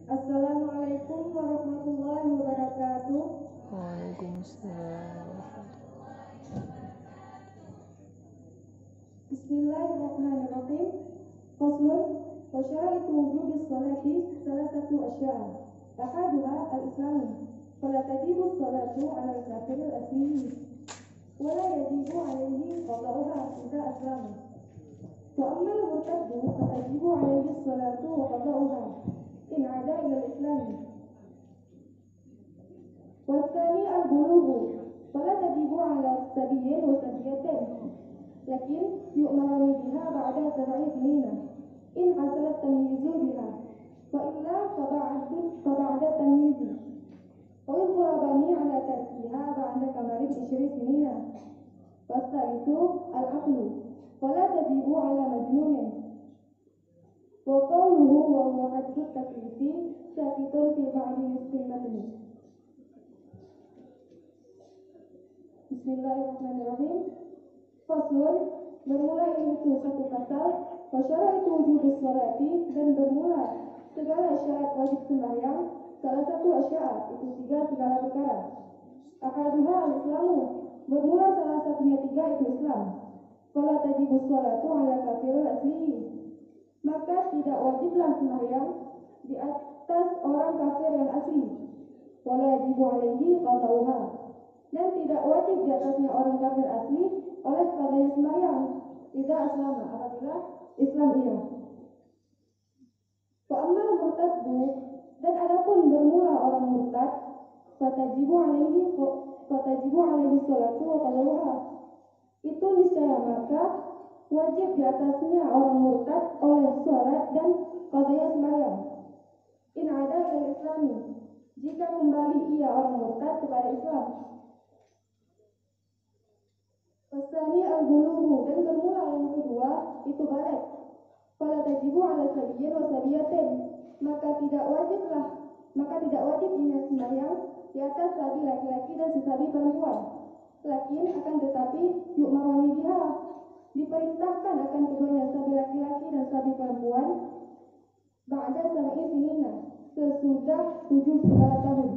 Assalamualaikum warahmatullahi wabarakatuh. Waalaikumsalam. Bismillahirrahmanirrahim. Faslun wa syara'itu wujubi sholati salasatu asya'a. Ahaduha al-islamu. Fala tajibu sholatu 'ala al-kafir al-asli. Wa la yajibu 'alaihi qada'uha idza aslama. Wa amma al-murtaddu fatajibu 'alaihi sholatu wa qada'uha in 'ada ila al-islam. Wa tsani al-bulughu. Fala tajibu 'ala as-sabiyyin wa sabiyatin. Lakin yu'maru biha ba'da 7 sinina in hasalat tamyizu biha wa illa fa ba'da tamyizi wa yudhrabani 'ala tarkiha ba'da kamali 20 sinina wasalitu al-aqlu fala tajibu 'ala majnunin wa qawluhu wa huwa haddu taklifi syakitun fi ba'di nisbatihi. Bismillahirrahmanirrahim. Faslun, bermula itu satu pasal, wasyara itu wujud sholati, dan bermula segala syarat wajib sembahyang, salah satu asya'a, itu 3 segala perkara. Ahaduha al-islamu, bermula salah satunya 3 itu Islam. Fala tajibu sholatu 'ala kafiril asli, maka tidak wajiblah sembahyang di atas orang kafir yang asli. Wala yajibu 'alaihi qada'uha, dan tidak wajib di atasnya orang kafir asli oleh padanya sembahyang idza aslama, apabila Islam ia. Wa ammal murtaddu, dan adapun bermula orang murtad, fatajibu alaihi sholatu wa qada'uha, itu niscaya maka wajib di atasnya orang murtad oleh sholat dan qadanya sembahyang. In ada ilal islami, jika kembali ia orang murtad kepada Islam. Wasani al-bulughu, dan bermula yang kedua itu balik. Fala tajibu 'ala sabiyyin wa sabiyatin, maka tidak wajib ia sembahyang di atas sabi laki-laki dan sesabi perempuan. Lakin akan tetapi yu'marani biha, diperintahkan akan keduanya sabi laki-laki dan sabi perempuan ba'da 7 sinina, sesudah 7 segala tahun.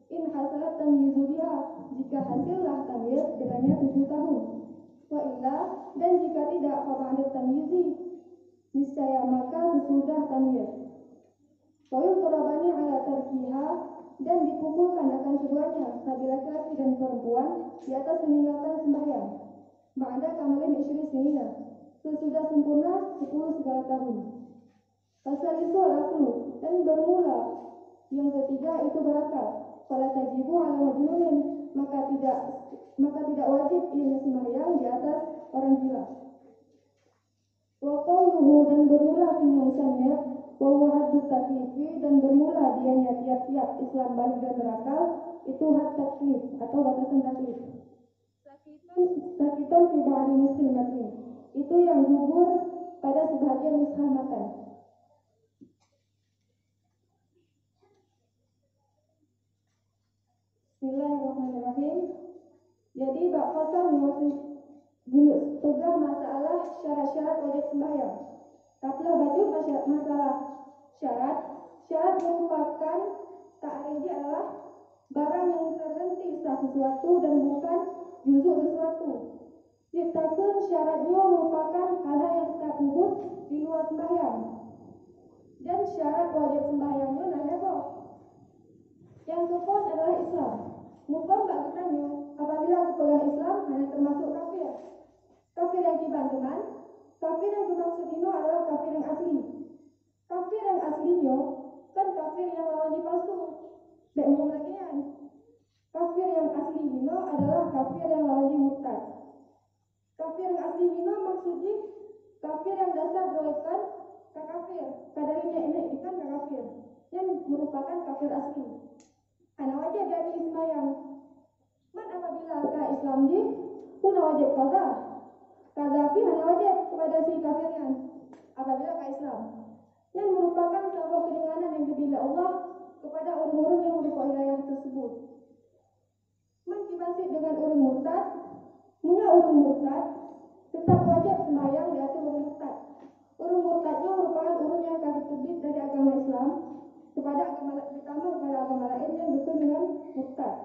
In hasalat tamyizu biha, jika hasillah tamyiz dengannya 7 tahun. Wa illa, dan jika tidak, fa ba'da tamyizi, niscaya maka sesudah tamyiz. Wa yudhrabani 'ala tarkiha, dan dipukulkan akan keduanya, sabi laki-laki dan perempuan, di atas meninggalkan sembahyang. Ba'da kamalin 20 sinina, sesudah sempurna 10 segala tahun. Pasal itu al-aqlu, dan bermula yang ketiga itu berakal. Fala tajibu 'ala majnunin, maka tidak wajib ia sembahyang di atas orang gila. Wa qawluhu, dan bermula musannaf, wa huwa haddu taklifi, dan bermula dianya tiap-tiap Islam balik dan berakal, itu had taklif atau batasan taklif. Sakitun fi ba'di nisfil matni, itu yang gugur pada sebahagian nisfah matan. Bismillahirrahmanirrahim. Jadi bab fasal pegang masalah syarat-syarat wajib sembahyang. Taplah baju masalah syarat. Syarat merupakan ta'riji adalah barang yang terhenti sah sesuatu dan bukan juzuk sesuatu. Ciptakan syaratnya merupakan hal-hal yang tak gugur di luar sembahyang. Dan syarat wajib sembahyangnya nahebo. Yang sukun adalah Islam. Mufam tak bertanya, apabila aku pegang Islam hanya termasuk kafir. Kafir yang dibantukan, kafir yang dimaksud ini adalah kafir yang asli. Kafir yang aslinya kan kafir yang lawan palsu. Tidak umum lagi kan? Kafir yang asli ini adalah kafir yang lawan murtad. Kafir yang asli ini maksudnya kafir yang dasar doakan ke kafir. Kadarinya ini ikan ke kafir yang merupakan kafir asli. Anak wajib dari sembahyang. Man apabila ke Islam ji, pun wajib qada. Qadafi hanya wajib kepada si kafirnya. Apabila ke Islam, yang merupakan sebuah keringanan yang diberi Allah kepada orang-orang yang berupa hidayah tersebut. Man dibasik dengan orang murtad, punya orang murtad tetap wajib sembahyang di atas orang murtad. Orang murtadnya merupakan orang yang kafir terbit dari agama Islam kepada kepada agama lain yang rukun dengan murtad.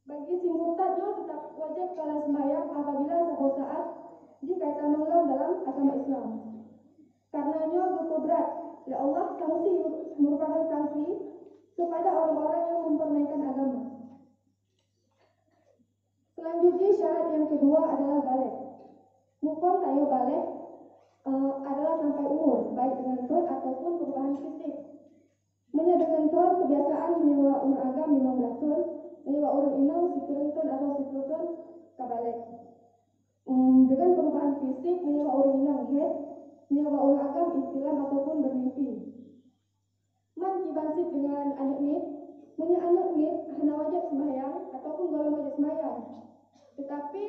Bagi si murtadnya tetap wajib kala sembahyang apabila suatu saat jika kita mengelam dalam agama Islam. Karenanya berkudrat oleh Allah sanksi merupakan sanksi kepada orang-orang yang mempermainkan agama. Selanjutnya syarat yang kedua adalah balik. Mukom tayo balik adalah sampai umur, baik dengan tun ataupun perubahan fisik. Dengan tun kebiasaan menyewa orang agam 15 tun, menyewa orang inang sikering tun atau 10 tun kabalik. Dengan perubahan fisik menyewa orang inang head, menyewa orang agam istilam ataupun bermimpi. Man kibansit dengan anak mit, punya anak mit hanya wajib sembahyang ataupun golong wajib sembahyang. Tetapi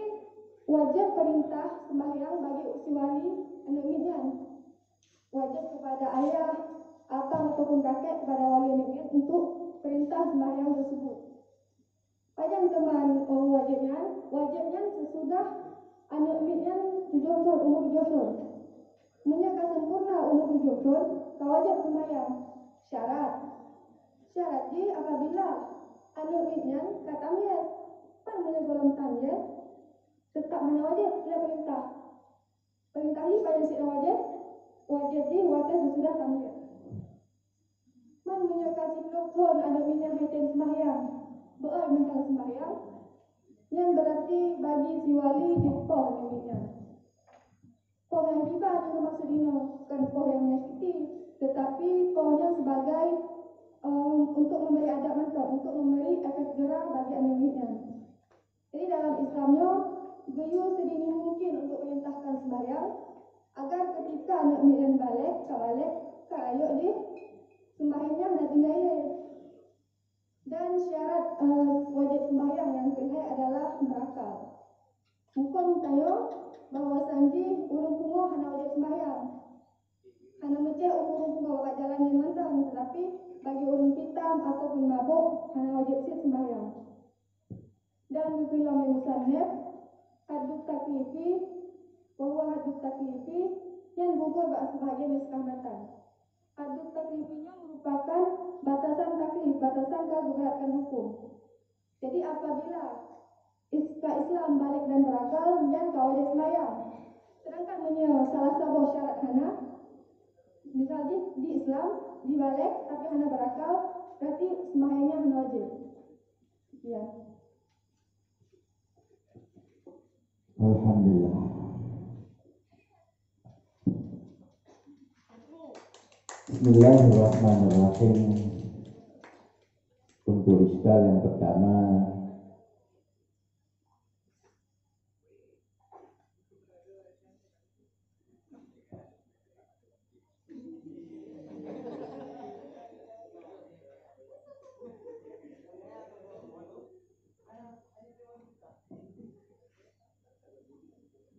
wajib perintah sembahyang bagi usi wali anak mitnya. Wajib kepada ayah, abang ataupun kakek kepada wali anak mit untuk perintah sembahyang tersebut. Pajang teman wajibnya sesudah anak mitnya 7 tahun, umur 7 tahun. Menyaka sempurna umur 7 tahun, kau wajib sembahyang. Syarat ji apabila anak mitnya kata yes, pan menyegolam yes, tetap hanya wajib dia perintah. Perintah ni pada sida wajib ji wajib sesudah tamyiz. Man menyaka 10 tahun anak mitnya haiten sembahyang. Beoi mentang sembahyang, yang berarti bagi si wali dipoh anak mitnya. Poh yang tiba yang bermaksud ini bukan poh yang menyakiti, tetapi pohnya sebagai untuk memberi adab mantap, untuk memberi efek jerah bagi anak mitnya. Jadi dalam Islamnya, geyu sedini mungkin untuk perintahkan sembahyang, agar ketika anak mitnya balik, kayok di sembahyangnya hendak tinggal. Dan syarat wajib sembahyang yang kelihai adalah berakal. Hukum tayo bahawa sanji urung pungo hana wajib sembahyang. Hana meceh urung pungo bapak jalan yang mantang, tetapi bagi urung pitam ataupun mabuk hana wajib sit sembahyang. Dan kekilam musannaf hadut taklifi bahwa hadut taklifi yang gugur bak sebahagian di sekahmatan. Hadut taklifinya merupakan batasan taklif, batasan keberatkan hukum. Jadi apabila Islam balik dan berakal, yang kau wajib sembahyang. Sedangkan salah satu syarat hana, misalnya di Islam dibalik tapi hana berakal, berarti sembahyangnya hana wajib. Sekian. Alhamdulillah. Bismillahirrahmanirrahim. Untuk iskal yang pertama,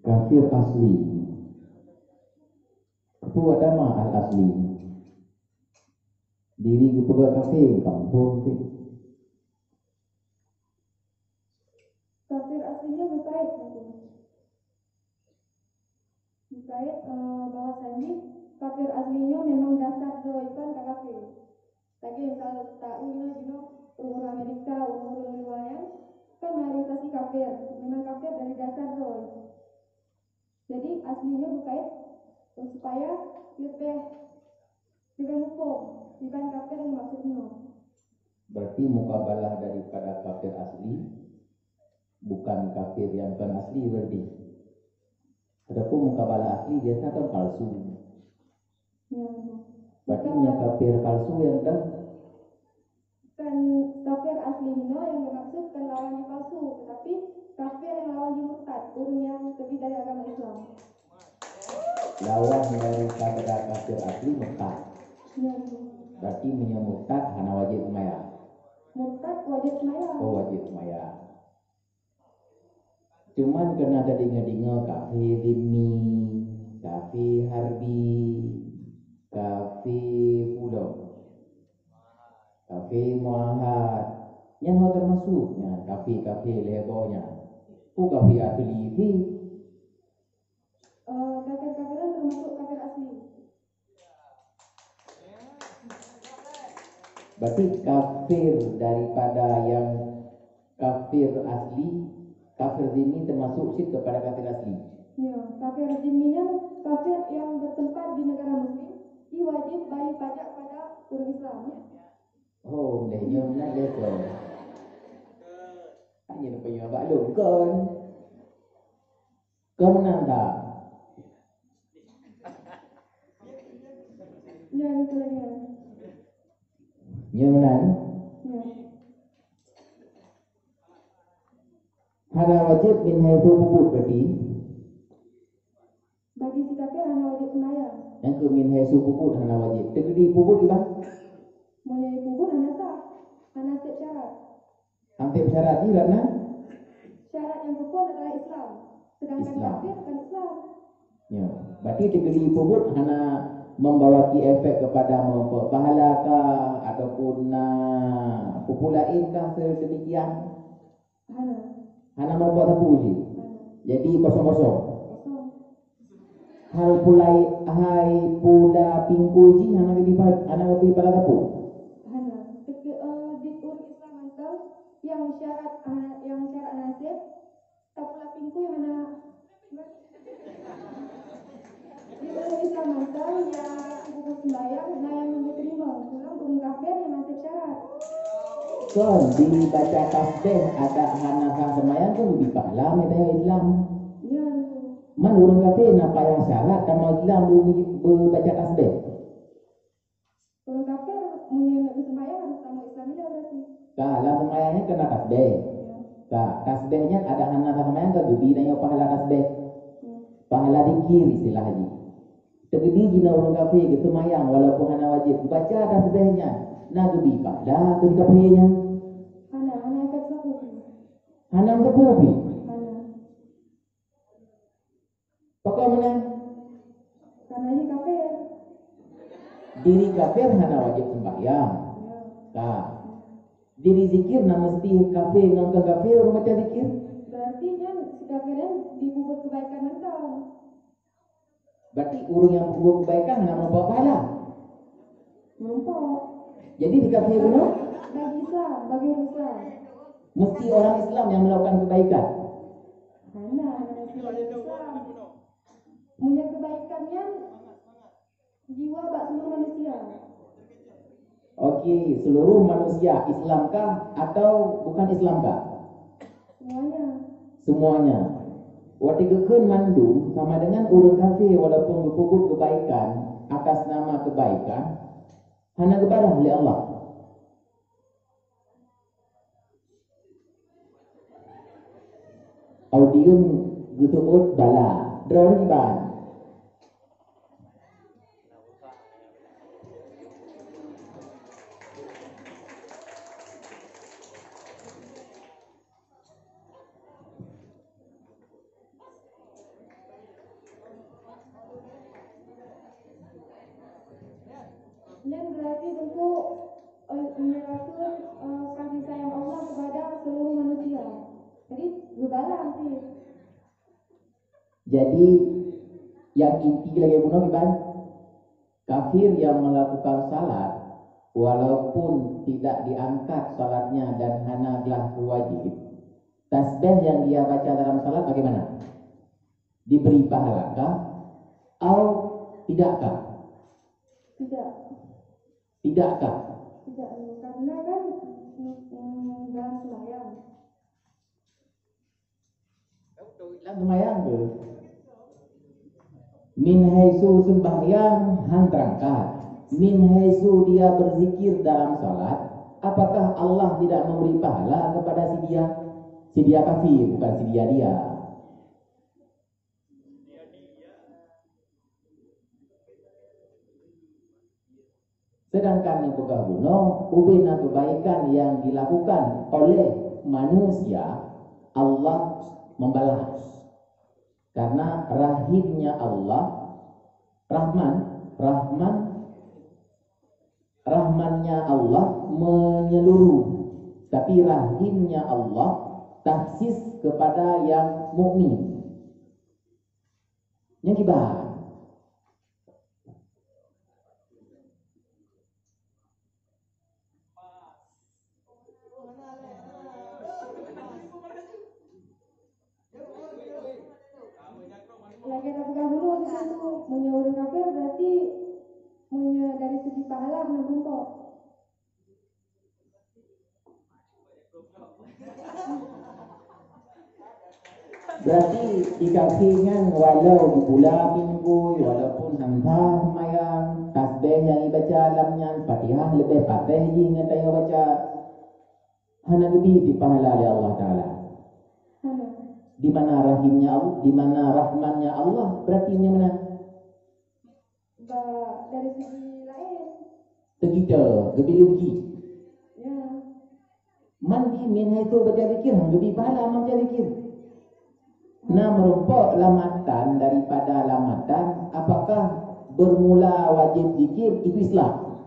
kafir asli. Kepu agama al asli. Diri kepada kafir kampung tu. Kafir aslinya berkait bahwasannya kafir aslinya memang dasar doikan kafir. Lagi misal tak orang Amerika, orang luar kan mayoritas kafir, memang kafir dari dasar roy. Jadi aslinya berkait supaya lebih hukum, bukan kafir yang maksudnya. Berarti mukabalah daripada kafir asli, bukan kafir yang bukan asli berarti. Adapun mukabalah asli biasanya kan palsu. Ya. Berarti kafir palsu yang kan? Bukan kafir aslinya yang bermaksud bukan lawannya palsu, tetapi kafir yang lawannya murtad, orang yang lebih dari agama Islam. Lawan daripada kafir asli murtad. Ya. Berarti menyemurtad hana wajib sembahyang. Murtad wajib sembahyang. Oh, wajib sembahyang. Cuman kena ada dengar-dengar kafir ini, kafir harbi, kafir pulau, kafir muahad. Yang hal termasuknya kafir lebarnya. Oh, kafir asli ini. Kafir-kafiran termasuk kafir asli. Berarti kafir daripada yang kafir asli, kafir zimmi termasuk syirik kepada kafir asli. Ya, kafir zimminya kafir yang bertempat di negara muslim, dia wajib bayar pajak pada orang Islam. Oh, mulainya menang level. Hanya nak punya baklum kon. Kau menang tak? Ya, itu lagi. Nya menang. Ya. Hana wajib min haitsu puput berarti. Bagi si kafir hanya wajib sembahyang. Yang ke min haitsu puput hana wajib. Tegedi puput ke bang? Mulai puput hanya sah. Hanya setiap syarat. Hampir syarat ni kerana Syarat yang rukun adalah Islam. Sedangkan Islam. kafir bukan Islam. ya. Berarti tegedi puput hana membawa efek kepada pahala kah ataupun puput lain kah sedemikian. Hana membuat tapu je. Jadi kosong-kosong. Kosong. Hal pulai hai pula pingku ji hana lebih pada tapu. Di urang Islam antang yang syarat nasib tak pula pingku yang hana di urang Islam antang yang buku sembahyang nah yang memberi terima pulang urang kafir yang nasib syarat. Kon dibaca tasbih ada hana sang semayang tu lebih pahala medaya Islam. Ya. Man urang kafir napa yang syarat dan mau Islam berbaca tasbih. Orang kafir punya nak sembahyang harus sama Islam dia berarti. Kalau semayangnya kena tasbih. Ya. Tasbihnya ada hana sang semayang ke lebih dan yang pahala tasbih. Pahala zikir istilah haji. Tegedi jina orang kafir ke semayang walaupun hana wajib baca tasbihnya. Nak lebih pahala tu kafirnya. Hana efek sapu. Hana kepupi. Hana. Pokok mana? Karena dia kafir. Diri kafir hana wajib sembahyang. Ya. Diri zikir nak mesti kafir ngangka kafir orang baca zikir. Berarti kan si kafiran dibubut kebaikan mentang. Berarti orang yang berbuat kebaikan hana membawa pahala. Merumpok. Jadi di kafir kuno Bagi Islam, bagi orang Islam. mesti orang Islam yang melakukan kebaikan. Hana mesti orang Islam. Punya kebaikannya jiwa bak seluruh manusia. Okey, seluruh manusia Islamkah atau bukan Islamkah? Semuanya. Semuanya. Waktu kekun mandum sama dengan orang kafir walaupun berbuat kebaikan atas nama kebaikan hana kepada oleh Allah. Audiun gutuut bala. Drone iban. Yang berarti tentu menyerahkan kasih sayang Allah kepada seluruh manusia. Jadi berbalas sih. Jadi yang inti lagi guna iban kafir yang melakukan salat walaupun tidak diangkat salatnya dan hana telah wajib, tasbih yang dia baca dalam salat bagaimana? Diberi pahalakah atau tidakkah? Tidak. Tidakkah? Tidak, karena kan dalam sembahyang. Dalam sembahyang tu min haitsu sembahyang hang terangkat, min haitsu dia berzikir dalam salat, apakah Allah tidak memberi pahala kepada si dia? Si dia kafir, bukan si dia. Sedangkan yang pegah guna, ubina kebaikan yang dilakukan oleh manusia, Allah membalas. Karena rahimnya Allah, rahmannya Allah menyeluruh. Tapi rahimnya Allah taksis kepada yang mukmin. Yang kibah. dari segi pahala hana merumpok. Berarti dikasihkan walau di bulan minggu, walaupun hangha semayang, tasbih yang dibaca alamnya, Fatihah lebih patih je dengan tayo baca. Hana lebih di pahala oleh Allah Ta'ala. Hana. Di mana rahimnya Allah, di mana rahmannya Allah, berarti yang mana? Dari segi lain. Kita, lebih-lebih. Ya. Mandi min itu baca zikir, lebih pahala baca zikir. Nah merumpok lamatan daripada lamatan, apakah bermula wajib zikir itu Islam?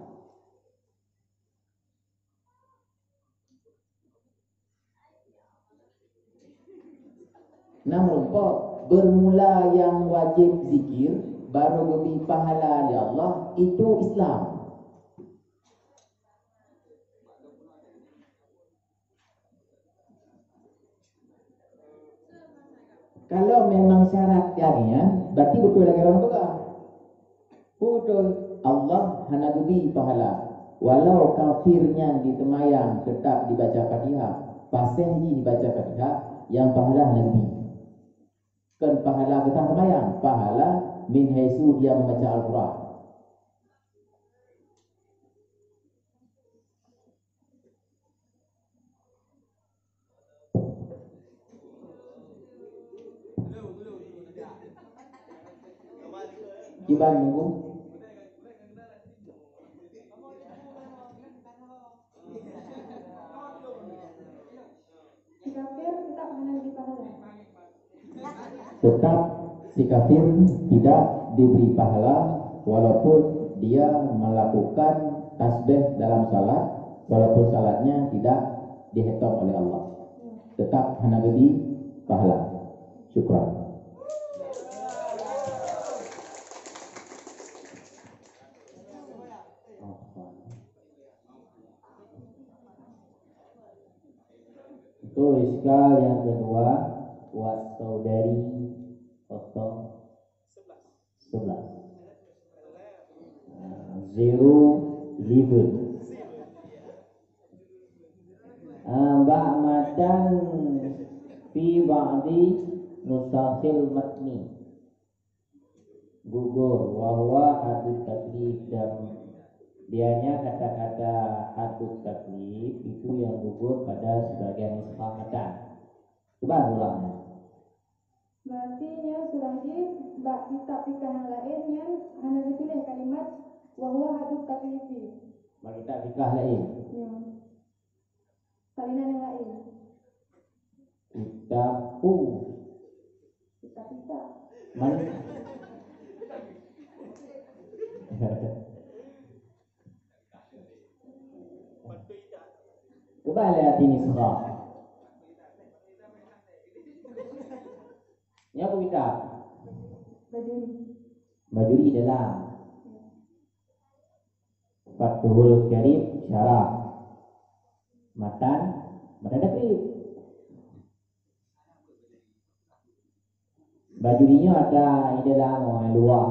Nah merumpok bermula yang wajib zikir baru lebih pahala oleh Allah itu Islam. Kalau memang syarat jarinya, berarti betul lagi orang pegang. Betul. Allah hana gebi pahala. Walau kafirnya di temayang tetap dibaca Fatihah, pasih dibaca Fatihah, yang pahala hana gebi. Kan pahala kita temayang, pahala min haisu dia membaca Al-Quran. Gimana nunggu? Si kafir tetap hana lebih pahala. Tetap si kafir tidak diberi pahala walaupun dia melakukan tasbih dalam salat, walaupun salatnya tidak dihitung oleh Allah. Tetap hana diberi pahala. Syukran. Itu iskal yang kedua buat saudari 011 Mbak Madan fi ba'di nusakhil matni gugur wahwa hadut taklif, dan dianya kata-kata hadut taklif itu yang gugur pada sebagian nuskah matan. Coba surahnya. Berarti surah di bak kitab fikah yang lain yang hana ditulis kalimat wahwa hadut taklifi. Bak kitab fikah lain. Ya. Salinan yang lain. Kitab Kitab. Man. Coba lihat ini surah. Ini apa kitab? Bajuri dalam Fathul Karim syarah matan taklif. Bajurinya ada di dalam yang luah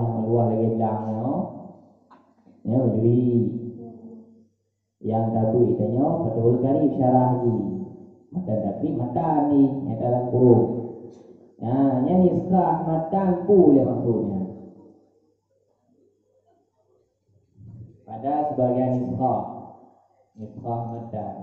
lagi belakangnya. Ya bajuri. Yang tabu itanya Fathul Karim syarah lagi. Matan taklif matan ni yang dalam kurung. Nah, ini iskah matan pula maksudnya. Pada sebagian iskah matan.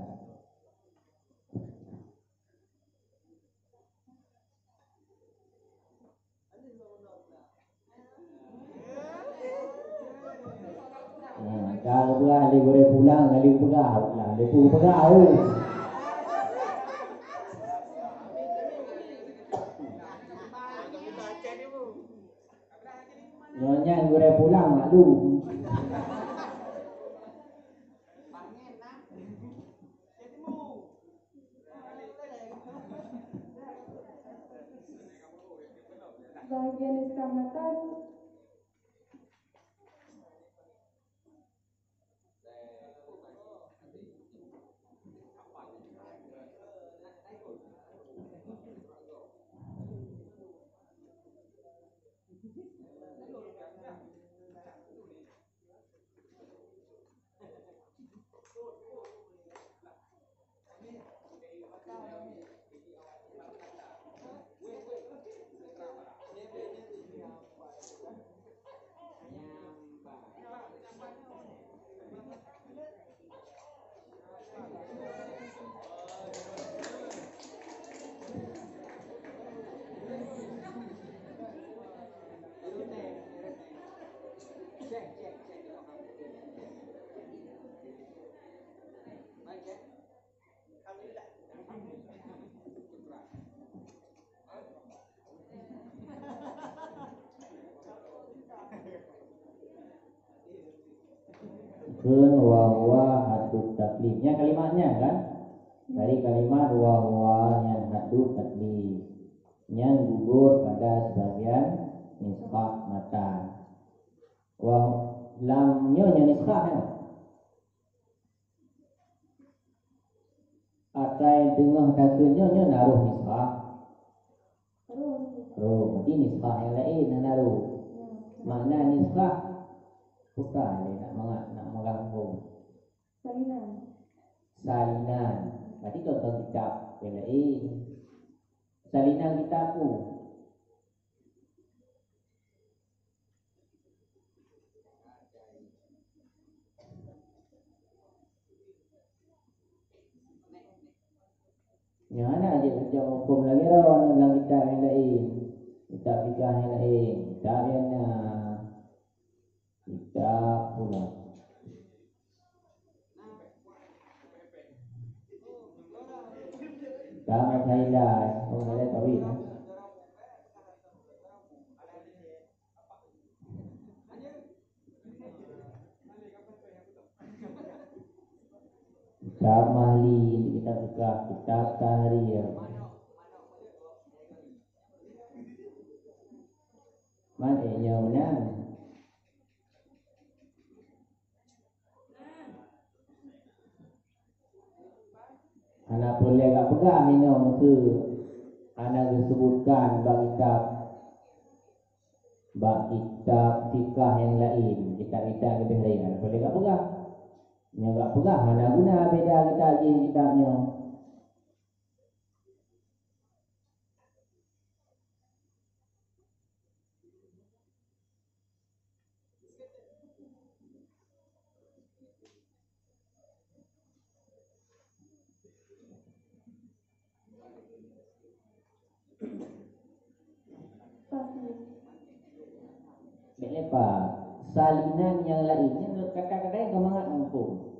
Kalau berah le boleh pulang, kali berah pulang, le pun berah. Nyonya boleh pulang malu. Bagian iskamatan teruskan wa huwa haddut taklifnya kalimatnya kan. Dari kalimat wa huwa yang haddut taklif yang gugur pada sebagian niskhah matan. Wa lamnya niskhah ya. Atai tengah takunnya naruh niskhah. Berarti niskhah yang lain yang naruh. Makna niskhah bukan dia nak merangkum. Salinan. Berarti contoh kitab yang lain. Salinan kitab tu. Yang mana aja kerja hukum lagi dah dalam kitab yang lain. Kitab fikah yang lain. Kitab yang kitab pula. Kitab Masailah. Oh, ada tauhid kan? Kitab Mahli, kitab fikah, kitab Tahrir. Maknanya benar. Anak boleh tak pegang ini masa anak disebutkan bab kitab fikah yang lain, kitab-kitab lebih lain. Anak boleh tak pegang. Yang tak pegang, anak guna beda kitab jenis kitabnya. Lepas salinan yang lainnya kata-kata yang kemangat angkum.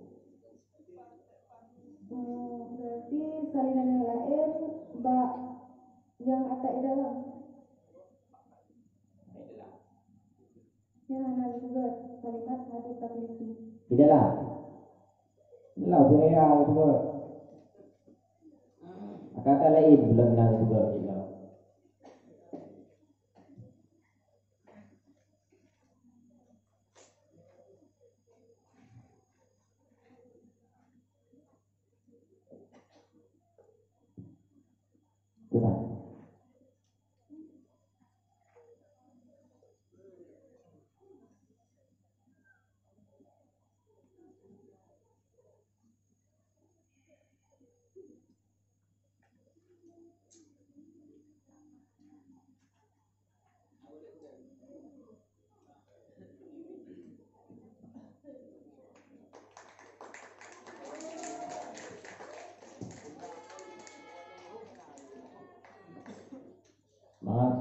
Berarti salinan yang lain bak yang atak di dalam. Yang hana disebut kalimat haddut taklifi. Di dalam. Dalam saya disebut. Kata lain belum pernah disebut di dalam. Coba.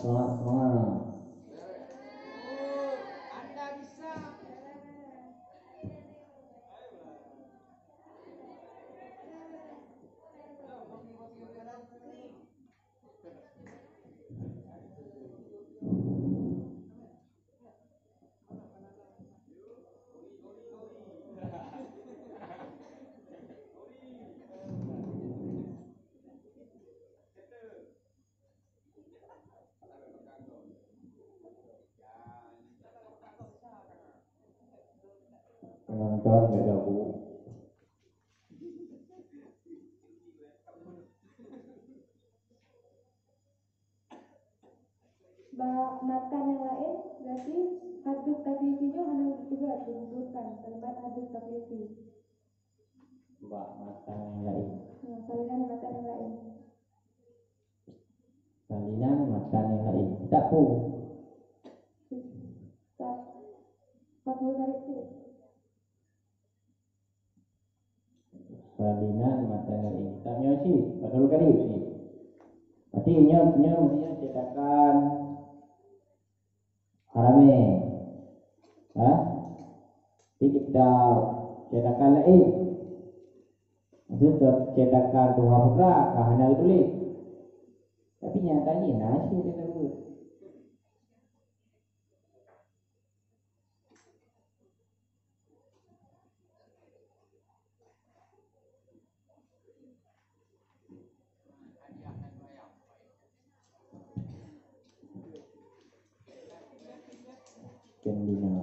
Semangat. Penonton gak gabung. Matan yang lain berarti haddut taklifinya hana juga digugurkan kalimat haddut taklifi. Matan yang lain. Salinan matan yang lain. Salinan matan yang lain. Tak pun. Tak. Fathul Karib sih. Salinan matan yang lain. Kitabnya sih. Fathul Karib sih. Artinya mestinya cetakan Haramain. Di kitab cetakan lain. Maksud cetakan Tuhan Putra hana ditulis. Tapi nyatanya nasi dia sebut. sekian dina.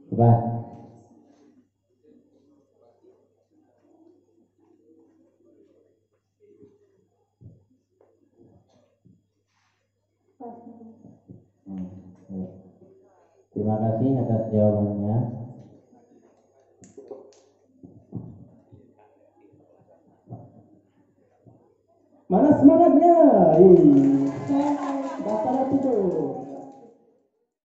Hebat. Ya. Terima kasih atas jawabannya. Mana semangatnya? Bapak itu.